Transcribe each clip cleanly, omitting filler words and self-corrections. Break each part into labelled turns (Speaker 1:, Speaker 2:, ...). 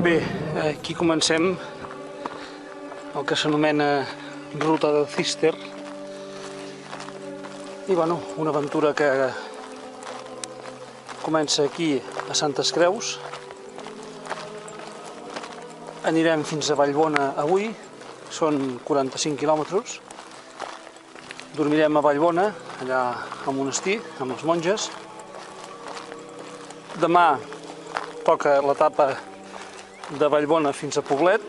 Speaker 1: Bé, aquí comencem el que s'anomena Ruta del Cister. I bueno, una aventura que comença aquí a Santes Creus. Anirem fins a Vallbona avui, són 45 quilòmetres. Dormirem a Vallbona, allà al monestir, amb els monges. Demà toca l'etapa de Vallbona fins a Poblet.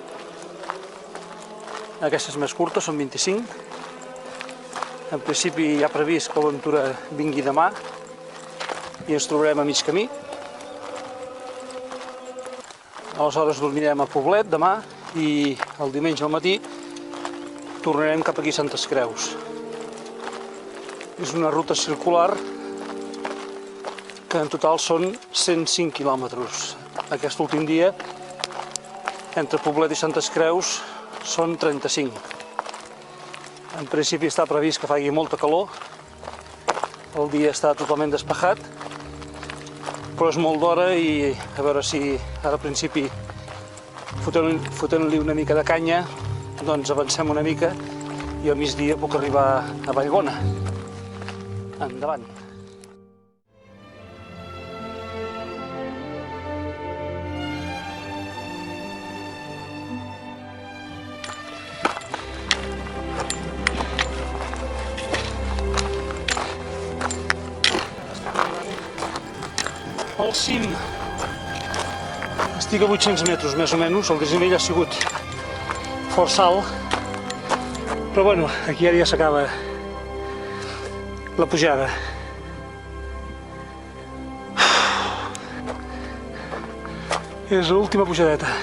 Speaker 1: Aquesta és més curta, són 25. En principi hi ha previst que l'aventura vingui demà i ens trobarem a mig camí. Aleshores dormirem a Poblet demà i el diumenge al matí tornarem cap aquí a Santes Creus. És una ruta circular que en total són 105 quilòmetres. Aquest últim dia, entre Poblet i Santes Creus, són 35. En principi està previst que faci molta calor, el dia està totalment despejat, però és molt d'hora i a veure si ara al principi, fotent-li una mica de canya, doncs avancem una mica i al migdia puc arribar a Vallbona. Endavant! Al cim estic a 800 metres més o menys, el desnivell ha sigut força alt, però bueno, aquí ara ja s'acaba la pujada. És l'última pujadeta.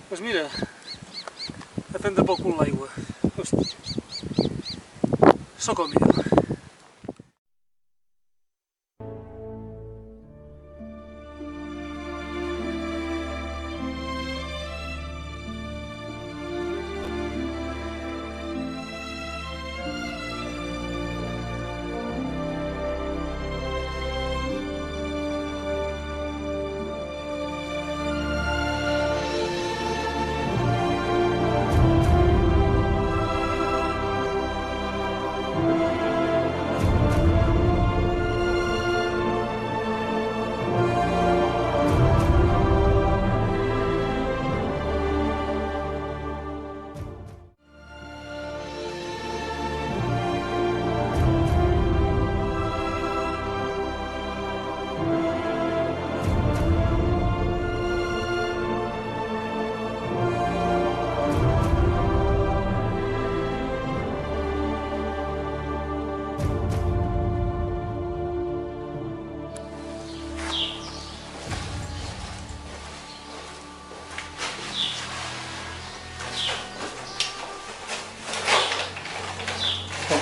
Speaker 1: Doncs mira, a prendre pel cul l'aigua. Hosti, sóc el millor.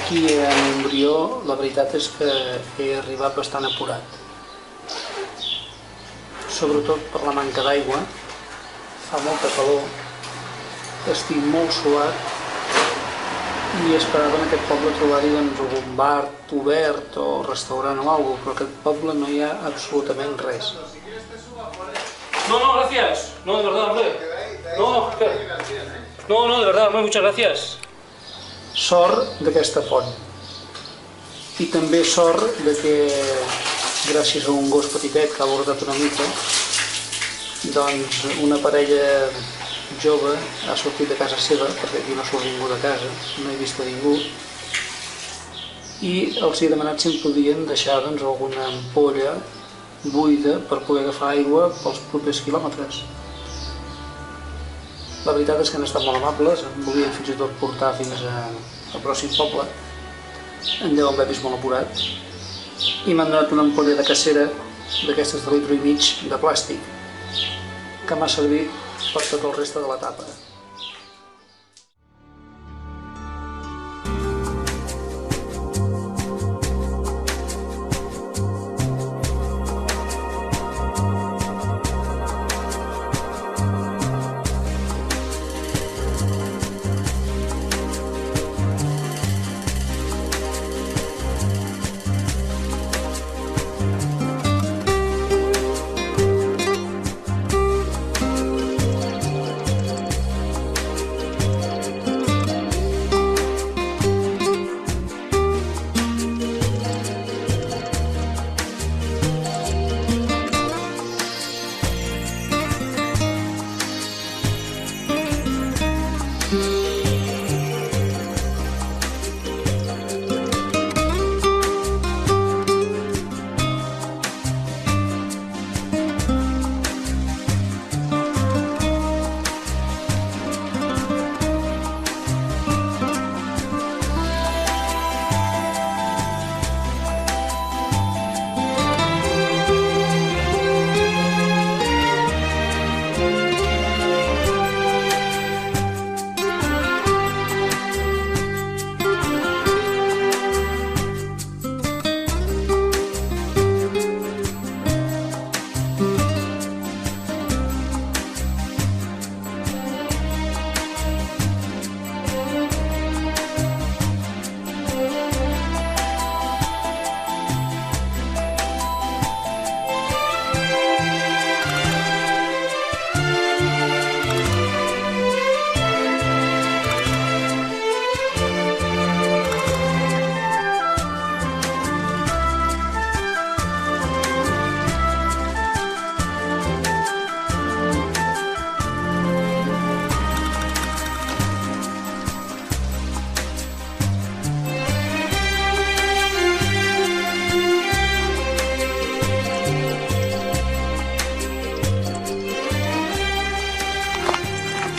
Speaker 1: Aquí a Montbrió la veritat és que he arribat bastant apurat, sobretot per la manca d'aigua, fa molta calor, estic molt suat i esperava en aquest poble trobar-hi algun bar obert o restaurant o alguna cosa, però aquest poble no hi ha absolutament res.
Speaker 2: No, gracias. No, de verdad, hombre. No, de verdad, hombre, muchas gracias.
Speaker 1: Sort d'aquesta font. I també sort de que, gràcies a un gos petitet que ha abordat una mica, doncs una parella jove ha sortit de casa seva, perquè aquí no surt ningú de casa, no he vist a ningú, i els he demanat si em podien deixar alguna ampolla buida per poder agafar aigua pels propers quilòmetres. La veritat és que han estat molt amables, em volien fins i tot portar fins al pròxim poble, en deuen haver vist molt apurat, i m'han donat una ampolla de cacera d'aquestes de litre i mig de plàstic, que m'ha servit per tot el reste de l'etapa.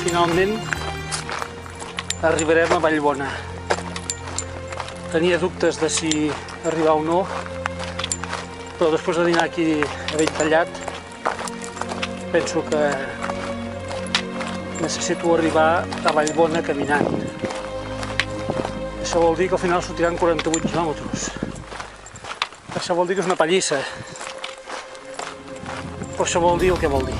Speaker 1: Finalment arribarem a Vallbona. Tenia dubtes de si arribar o no, però després de dinar aquí a Belltallat penso que necessito arribar a Vallbona caminant. Això vol dir que al final sortiran 48 quilòmetres. Això vol dir que és una pallissa, però això vol dir el que vol dir.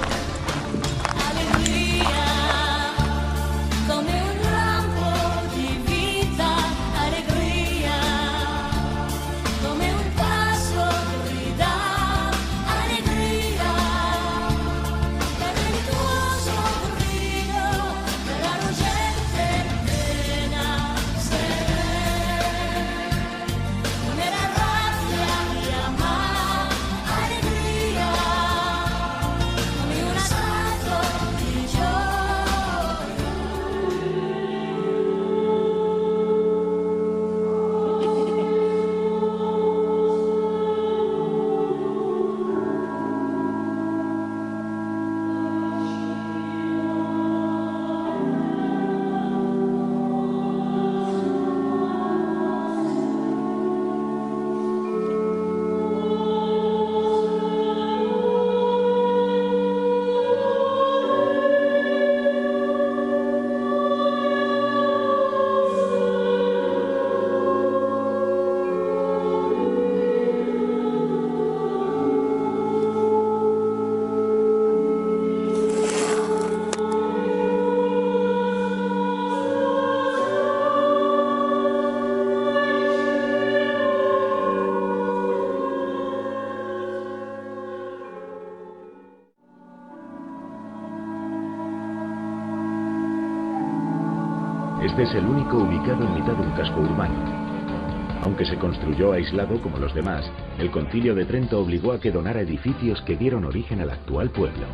Speaker 3: Este es el único ubicado en mitad de un casco urbano. Aunque se construyó aislado como los demás, el Concilio de Trento obligó a que donara edificios que dieron origen al actual pueblo.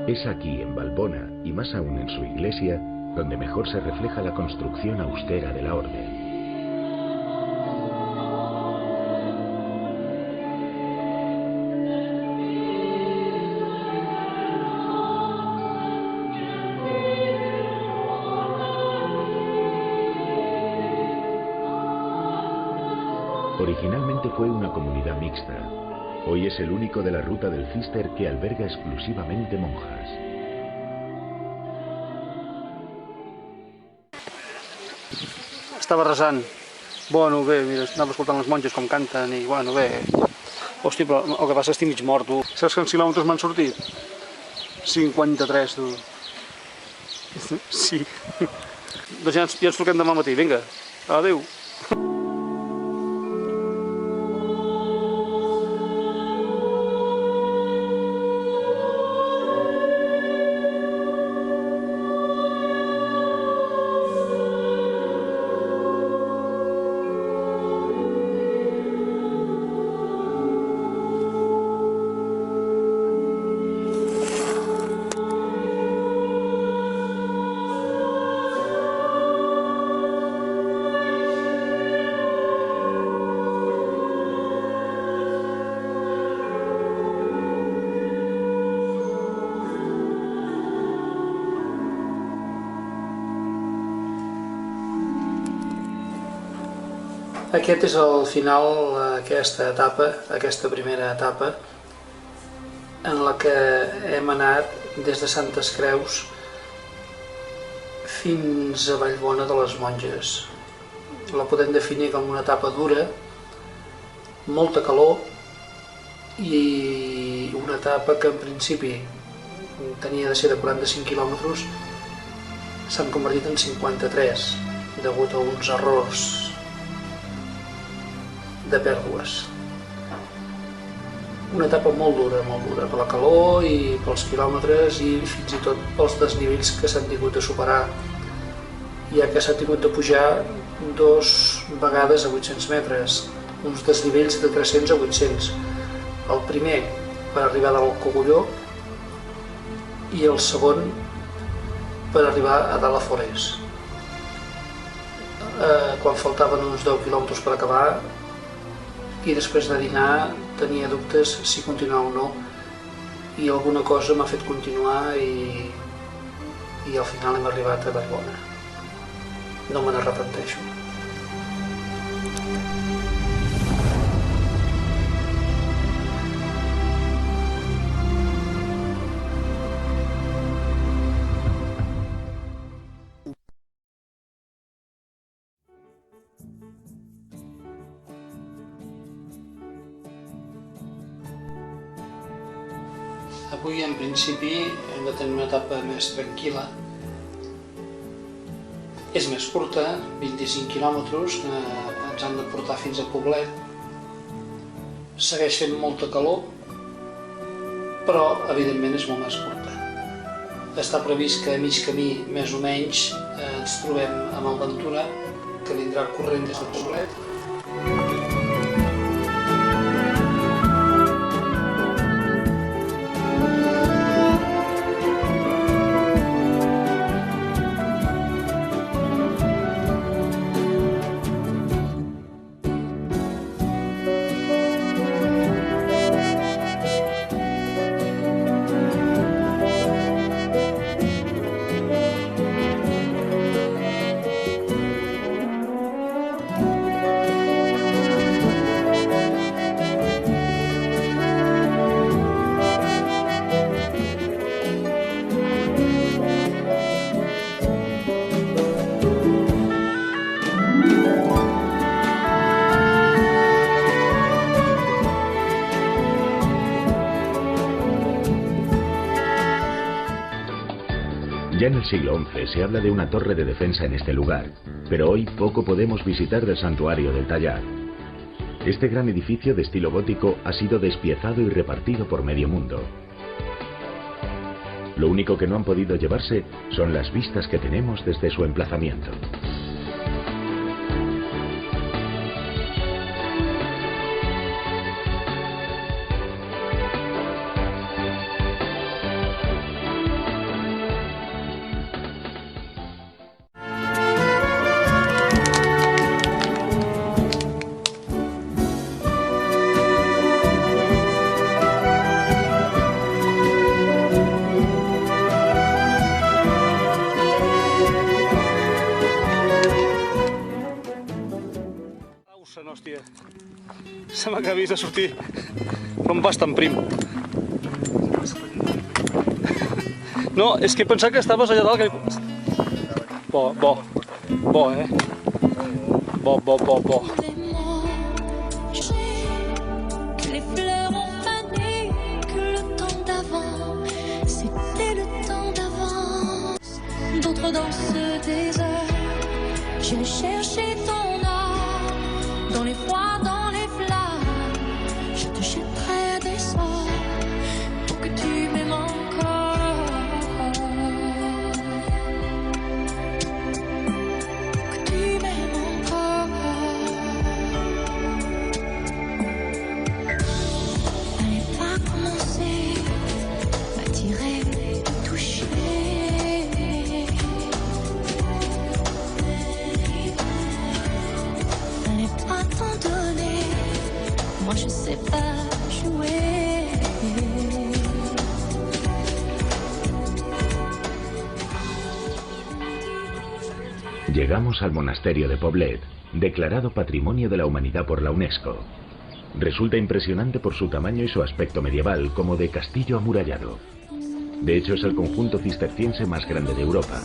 Speaker 3: Es aquí, en Valbona, y más aún en su iglesia, donde mejor se refleja la construcción austera de la orden. Originalmente fue una comunidad mixta. Hoy es el único de la ruta del Cister que alberga exclusivamente monjas.
Speaker 1: Estava resant. Bueno, bé, mira, anava escoltant les monges com canten i, bueno, bé. Hòstia, però el que passa és que estic mig mort, tu. Saps quants quilòmetres m'han sortit? 53, tu. Sí. Doncs ja ens truquem demà matí, vinga. Adéu. Aquest és el final d'aquesta etapa, aquesta primera etapa, en la que hem anat des de Santes Creus fins a Vallbona de les Monges. La podem definir com una etapa dura, molta calor i una etapa que en principi tenia de ser de 45 quilòmetres, s'han convertit en 53, degut a uns errors de pèrdues. Una etapa molt dura per la calor i pels quilòmetres i fins i tot pels desnivells que s'han tingut de superar, ja que s'ha tingut de pujar 2 vegades a 800 metres, uns desnivells de 300 a 800. El primer per arribar dalt al Cogulló i el segon per arribar a dalt a Forès. Quan faltaven uns 10 quilòmetres per acabar, i després de dinar tenia dubtes si continuar o no, i alguna cosa m'ha fet continuar i al final hem arribat a Vallbona. No me n'arrepenteixo. Avui, en principi, hem de tenir una etapa més tranquil·la. És més curta, 25 quilòmetres, que ens han de portar fins a Poblet. Segueix fent molta calor, però, evidentment, és molt més curta. Està previst que a mig camí, més o menys, ens trobem amb el Ventura, que vindrà corrent des de Poblet.
Speaker 3: Ya en el siglo XI se habla de una torre de defensa en este lugar, pero hoy poco podemos visitar del santuario del Tallar. Este gran edificio de estilo gótico ha sido despiezado y repartido por medio mundo. Lo único que no han podido llevarse son las vistas que tenemos desde su emplazamiento.
Speaker 1: Sembla que havies de sortir com bastant prim. No, és que he pensat que estaves allà dalt. Bo, eh? Bo.
Speaker 4: Les fleurs ont fané, que le temps d'avant, c'était le temps d'avance. D'autres dans ce désert, j'ai cherché ton âme, dans les froids, dans les flammes, je te jetterai des sorts, pour que tu m'aimes encore, pour que tu m'aimes encore. Moi je sais pas jouer.
Speaker 3: Llegamos al monasterio de Poblet, declarado Patrimonio de la Humanidad por la UNESCO. Resulta impresionante por su tamaño y su aspecto medieval, como de castillo amurallado. De hecho, es el conjunto cisterciense más grande de Europa.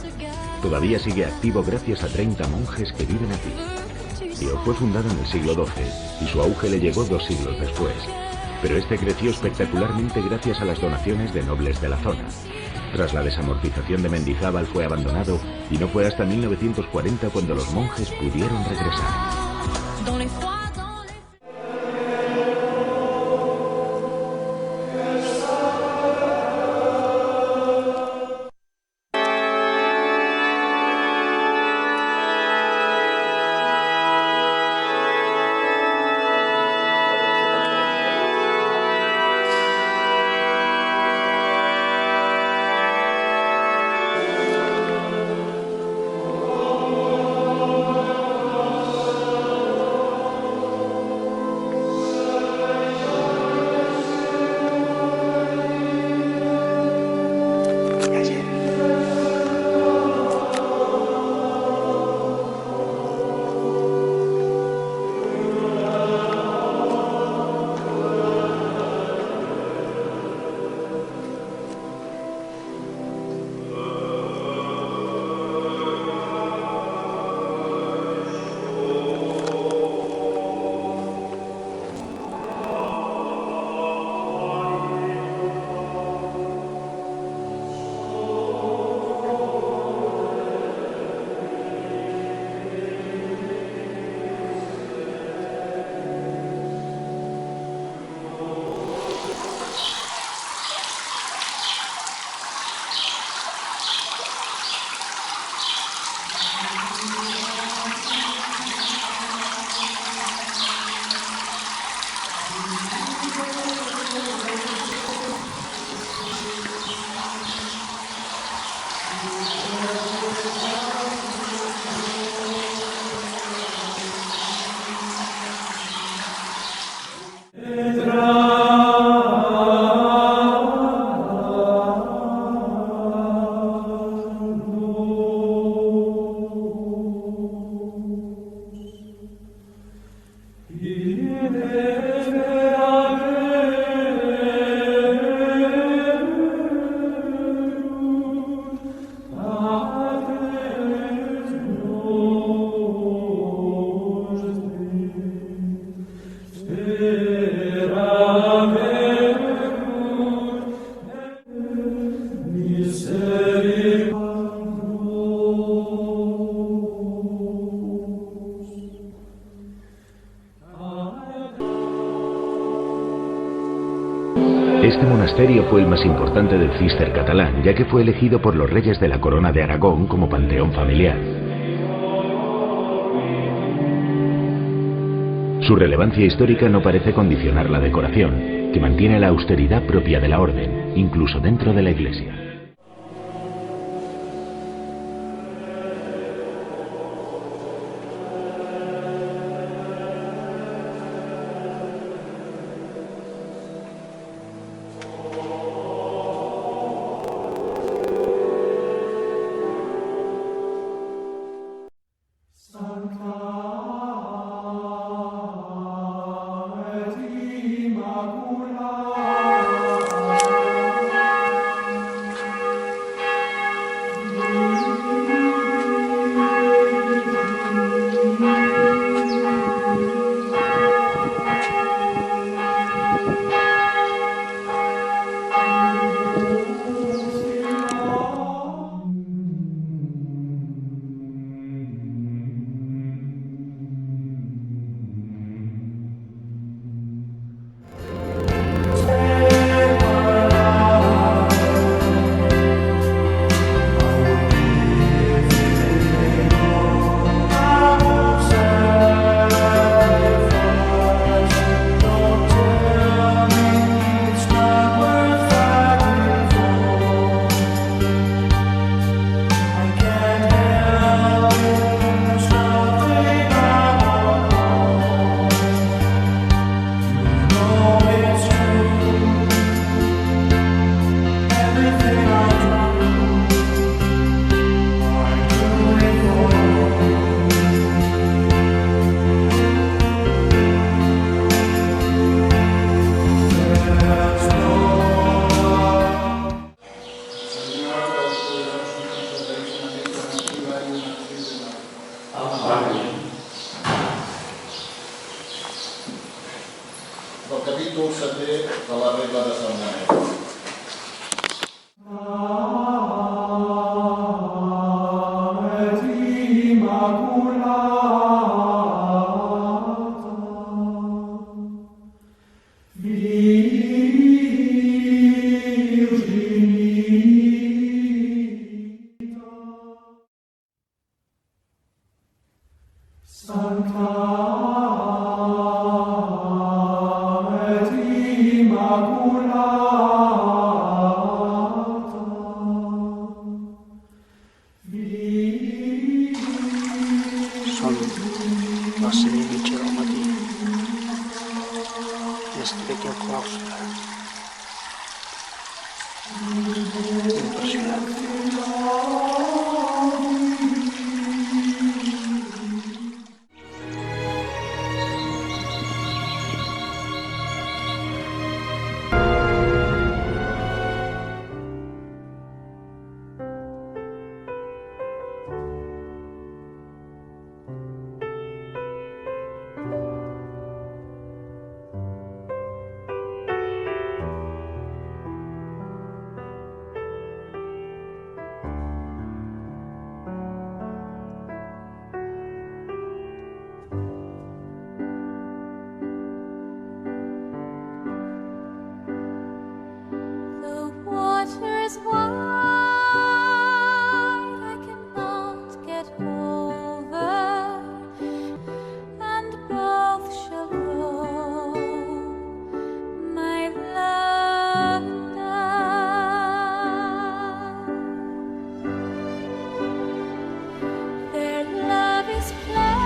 Speaker 3: Todavía sigue activo gracias a 30 monjes que viven aquí. Dio fue fundado en el siglo XII y su auge le llegó 2 siglos después. Pero este creció espectacularmente gracias a las donaciones de nobles de la zona. Tras la desamortización de Mendizábal fue abandonado y no fue hasta 1940 cuando los monjes pudieron regresar. Este monasterio fue el más importante del Císter catalán, ya que fue elegido por los reyes de la Corona de Aragón como panteón familiar. Su relevancia histórica no parece condicionar la decoración, que mantiene la austeridad propia de la orden, incluso dentro de la iglesia.
Speaker 1: les 5:30 del matí i estic aquí al claustre. Impressionant.
Speaker 4: The water is wide, I cannot get over, and both shall go, my love down. Their love is plentiful,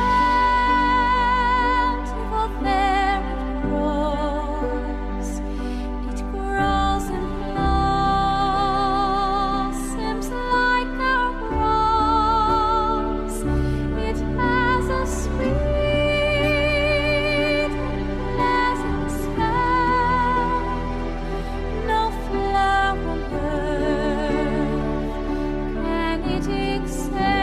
Speaker 4: there it grows. It grows and blossoms like a rose. It has a sweet and pleasant smell. No flower on earth can it excel.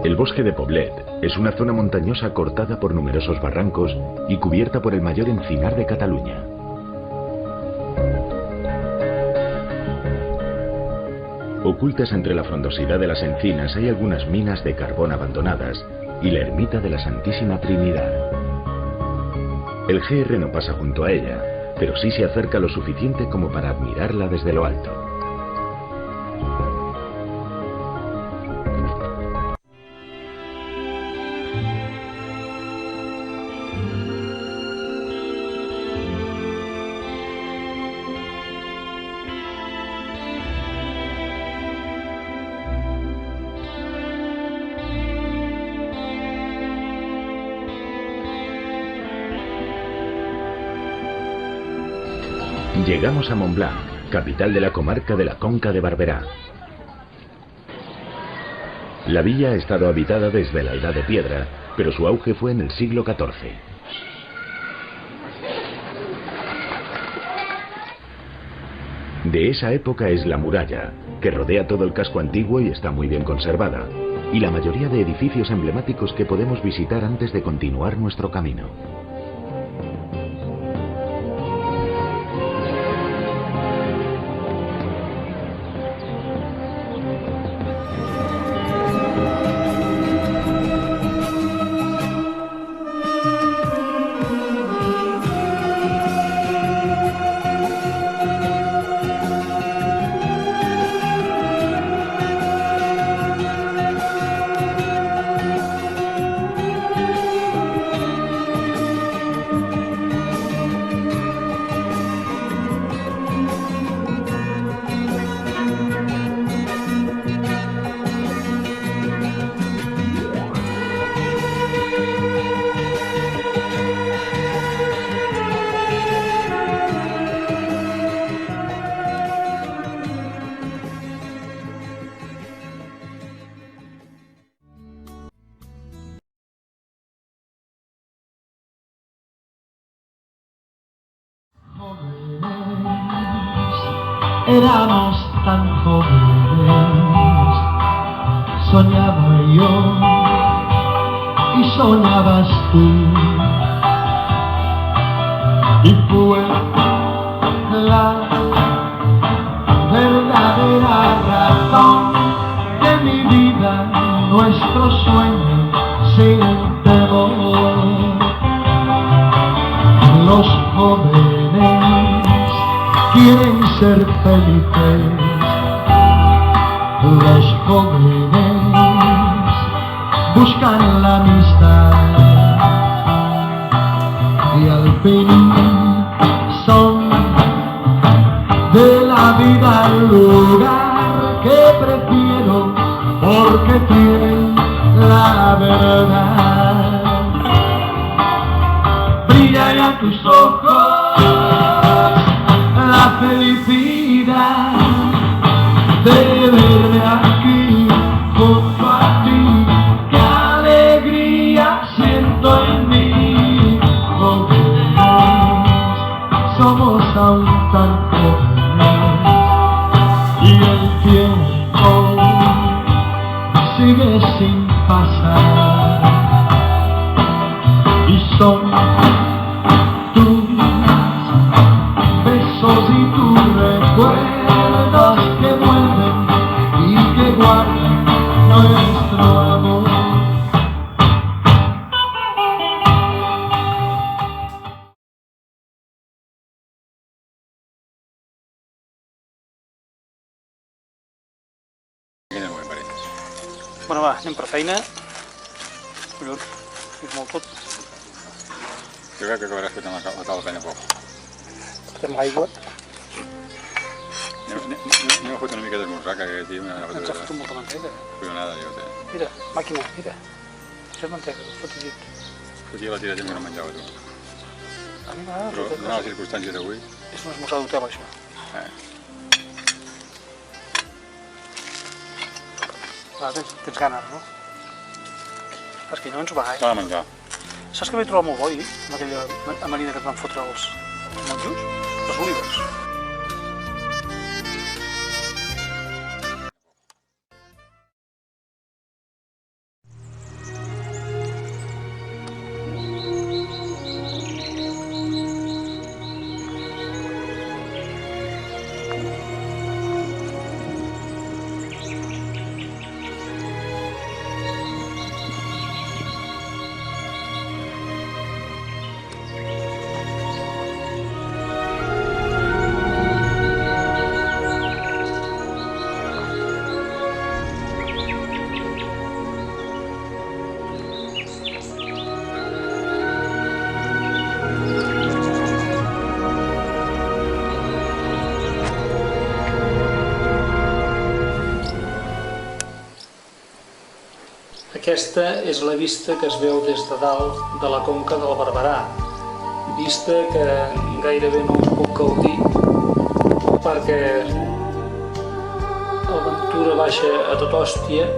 Speaker 3: El bosque de Poblet es una zona montañosa cortada por numerosos barrancos y cubierta por el mayor encinar de Cataluña. Ocultas entre la frondosidad de las encinas hay algunas minas de carbón abandonadas y la ermita de la Santísima Trinidad. El GR no pasa junto a ella, pero sí se acerca lo suficiente como para admirarla desde lo alto. Llegamos a Montblanc, capital de la comarca de la Conca de Barberá. La villa ha estado habitada desde la Edad de Piedra, pero su auge fue en el siglo XIV. De esa época es la muralla, que rodea todo el casco antiguo y está muy bien conservada, y la mayoría de edificios emblemáticos que podemos visitar antes de continuar nuestro camino.
Speaker 5: Éramos tan jóvenes, soñaba yo y soñabas tú, y fue la verdadera razón de mi vida, nuestro sueño sin temor. Los jóvenes quieren ser felices, los jóvenes buscan la amistad y al fin son de la vida el lugar que prefiero. porque tienen la verdad. Brilla ya tus ojos la felicidad de verme aquí junto a ti. Qué alegría siento en mí, jóvenes, somos aún tan jóvenes y el tiempo sigue sin pasar y son tus besos y tus recuerdos que vuelven y que guardan nuestro amor.
Speaker 1: Bueno, va, anem per feina. Collons, és molt tot.
Speaker 6: Jo crec que acabaràs fotent la taula feina poc.
Speaker 1: Fotem l'aigua.
Speaker 6: Anem a fotre una mica d'esmorzar, que aquí una
Speaker 1: Ens ha fotut molta mantega.
Speaker 6: collonada, jo sé.
Speaker 1: Mira, màquina, mira. Això és mantega, ho fots dit.
Speaker 6: Fotia la tira gent que no menjava tu.
Speaker 1: A mi m'agrada
Speaker 6: Però
Speaker 1: tota
Speaker 6: donant les
Speaker 1: cosa.
Speaker 6: circumstàncies d'avui...
Speaker 1: És un esmorzar d'hotel, això. Clar, tens ganes, no? És que no ens ho va
Speaker 6: S'ha de menjar.
Speaker 1: Saps que vaig trobar molt bo ahir, amb aquella amanida que et van fotre els monjos? Les olives. Aquesta és la vista que es veu des de dalt de la conca del Barberà. Vista que gairebé no us puc gaudir perquè el Ventura baixa a tot hòstia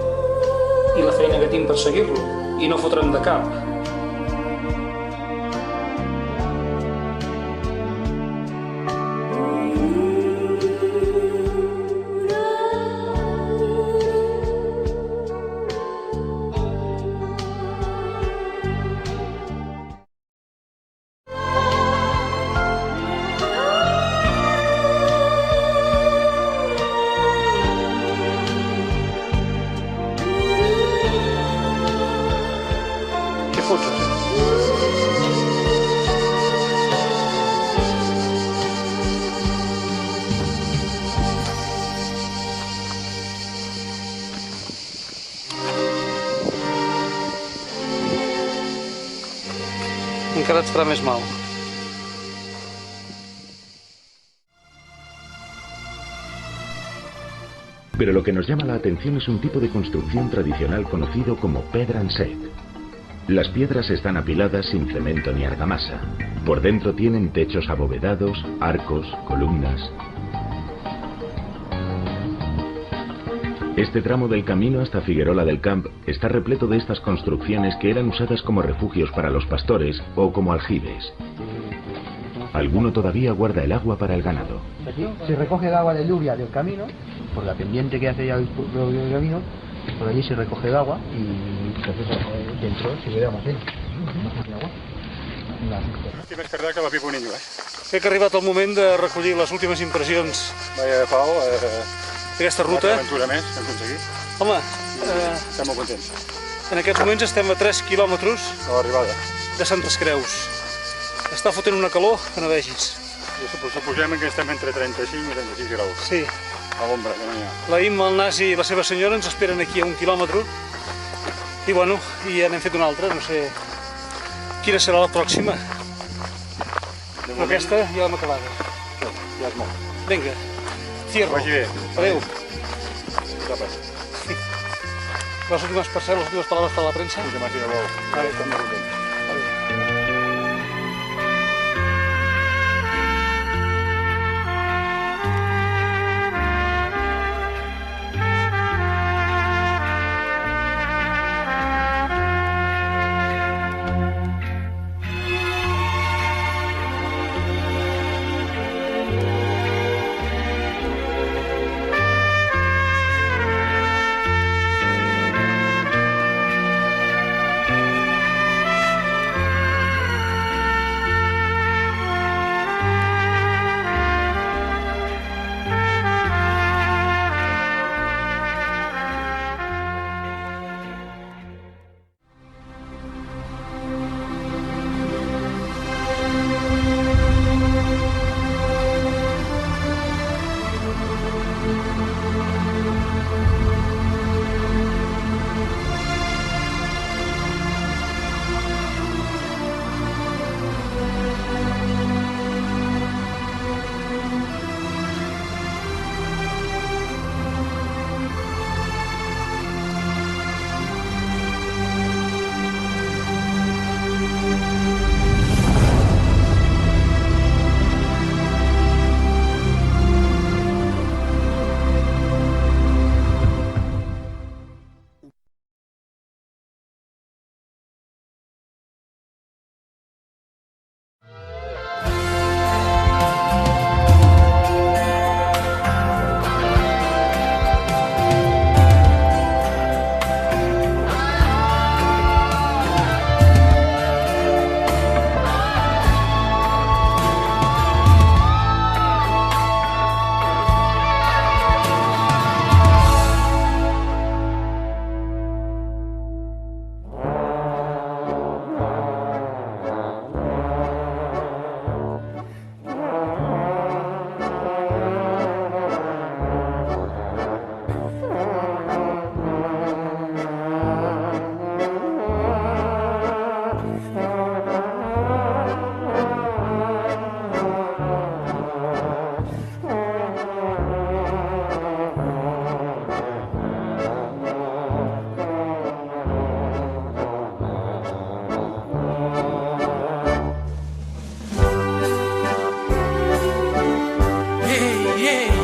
Speaker 1: i la feina que tinc per seguir-lo i no fotre'm de cap. Què fots? Encara et farà més mal.
Speaker 3: Pero lo que nos llama la atención es un tipo de construcción tradicional conocido como pedra en sec. Las piedras están apiladas sin cemento ni argamasa. Por dentro tienen techos abovedados, arcos, columnas. Este tramo del camino hasta Figuerola del Camp está repleto de estas construcciones que eran usadas como refugios para los pastores o como aljibes. Alguno todavía guarda el agua para el ganado.
Speaker 7: Aquí se recoge el agua de lluvia del camino, por la pendiente que hace ya el propio camino, por allí se recoge el agua y entonces dentro se queda más bien.
Speaker 6: Estic més cardat que la Pipo Niño,
Speaker 1: Crec que ha arribat el moment de recollir les últimes impressions
Speaker 6: Vaya Pau,
Speaker 1: d'aquesta ruta.
Speaker 6: una aventura més que hem aconseguit.
Speaker 1: Home,
Speaker 6: Estem molt contents
Speaker 1: en aquests moments estem a 3 quilòmetres
Speaker 6: de l'arribada.
Speaker 1: de Santes Creus. Està fotent una calor que no vegis.
Speaker 6: Suposem que estem entre 35 i 36 graus.
Speaker 1: Sí,
Speaker 6: A l'ombra, que no hi ha.
Speaker 1: la Imma, el Nasi i la seva senyora ens esperen aquí a 1 quilòmetre. I bueno, i ja n'hem fet una altra, no sé quina serà la pròxima. Però aquesta ja l'hem acabada.
Speaker 6: Ja és molt.
Speaker 1: Vinga, fierro.
Speaker 6: Vagi bé.
Speaker 1: Adéu.
Speaker 6: Apa.
Speaker 1: Les últimes, per cert, les últimes paraules per a la premsa.
Speaker 6: Que m'ha sigut bo.
Speaker 1: Vale.
Speaker 6: Estem molt contents.
Speaker 8: yeah.